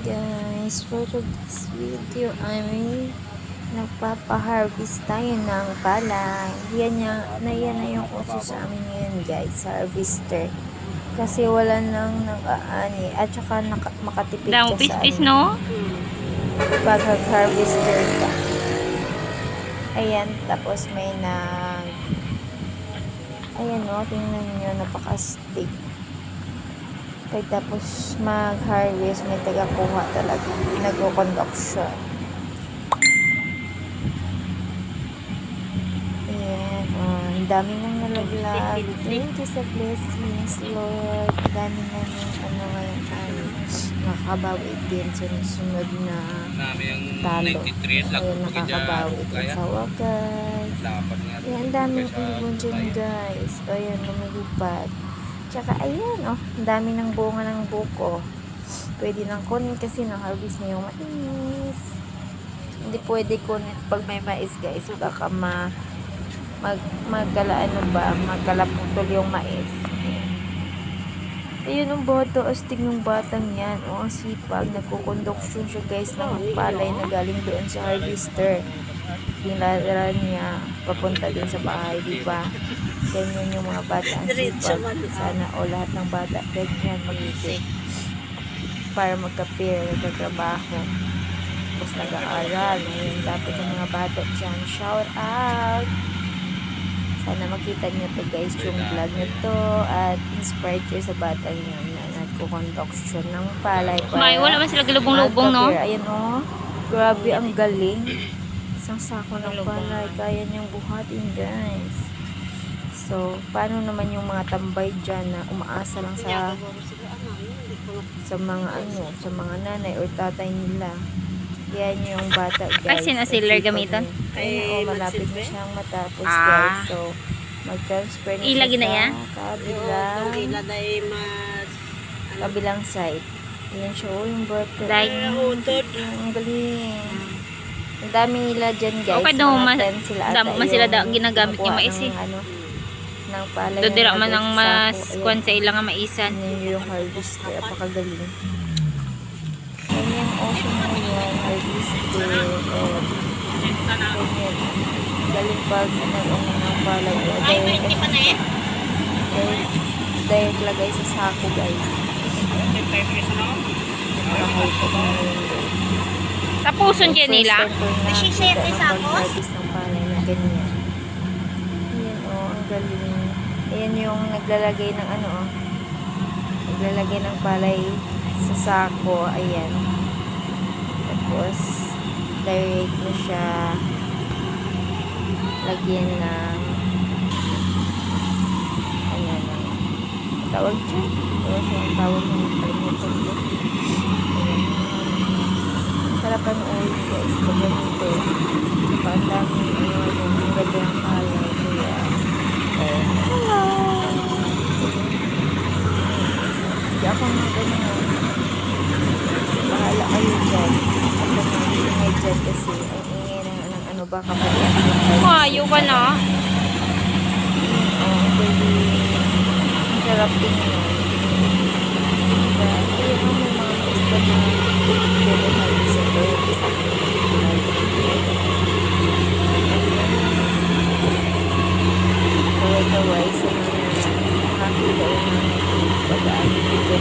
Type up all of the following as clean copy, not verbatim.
Guys, for this video ay nagpapa-harvest tayo ng palay. Yan na yung uso sa amin ngayon guys, harvester. Kasi wala nang nag-aani at saka makatipid ka sa no? Pag harvester ka. Ayan, tapos may ayan o, tingnan nyo, napaka-stick. Pagtapos mag-harvest, may taga-kuha talaga. Nagko-conduction. Ayan. Ang dami nang nalaglag. Thank you sa blessings, Lord. Ang dami na yung ngayon nakakabawi din sa sunod na talo. Ayan, nakakabawi din sa wakas. Ayan, ang daming ibon dyan, guys. Ayan, lumilipad. Tsaka ayan, ang dami ng bunga ng buko. Pwede nang kunin kasi na-harvest na yung mais. Hindi pwede kunin pag may mais, guys. Baka magkalaputol yung mais. Ayun ang bata, astig ng batang yan. Ang sipag, nagkukonduksyon siya, guys, ng palay na galing doon sa harvester. Dinadala niya papunta dun sa bahay, diba? Ganyan yung mga bata ang sipag. Sana lahat ng bata ganyan mag-isip para magka-pair, magkatrabaho, tapos nag-aaral. Ngayon dapat ang mga bata dyan, shout out. Sana makita nyo to guys, yung vlog nyo to, at inspired kayo sa bata nyo na nagkukonduksyon ng palay para wala man sila galubong-lubong, no? Ayan grabe ang galing. Isang sako ng palay, kaya niyang buhatin, guys. So, paano naman yung mga tambay dyan na umaasa lang sa mga nanay or tatay nila. Yan yung bata, guys. Ay, sinasiler gamitan? Ay, malapit na siyang matapos, guys. So, mag-transfer na siya sa kabilang side. Yan siya, yung birthday. Ang galing. Ang dami nila dyan, guys. Okay, sila ginagamit yung mais eh. Ng palay. Dodira man ang mas kwan sa ilang maisan. Yan yung harvester. Apakagaling. Yan yung ocean na yun. Harvester. Galing pag ng palay. Direct lagay sa sako, guys. Nakahalpag na yun, guys. Tapuson dyan nila. Nasisete sa ako? Ng palay na ganyan. Ayan ang galing. Ayan yung naglalagay ng naglalagay ng palay sa sako. Ayan. Tapos, direct na siya lagyan ng tawag dyan. Ang tawag ng kalimutan ko. Sarapan oil, guys. Pagganito. Ang dami yung gabi ang palay. Kaya, hello! Hindi ako mga ganyan. Bahala kayo dyan. Ako mga ingay dyan kasi ang ingay ng baka pati. Ayaw ka na. Ang sarap din yun. Kaya yung mga spot na pwede natin sa kaway-kaway sa mga nakakita o mga pag-aan dito.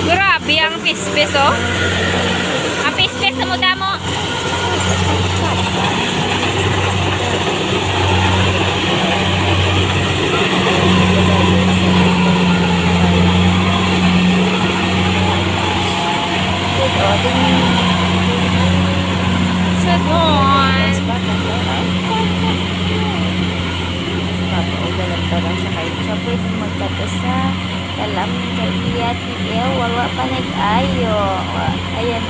Grabe ang pispes, oh. Ang pispes na mo damo. Siya pwede magkata sa kalam kaliat wala pa nag-ayo. Ayan,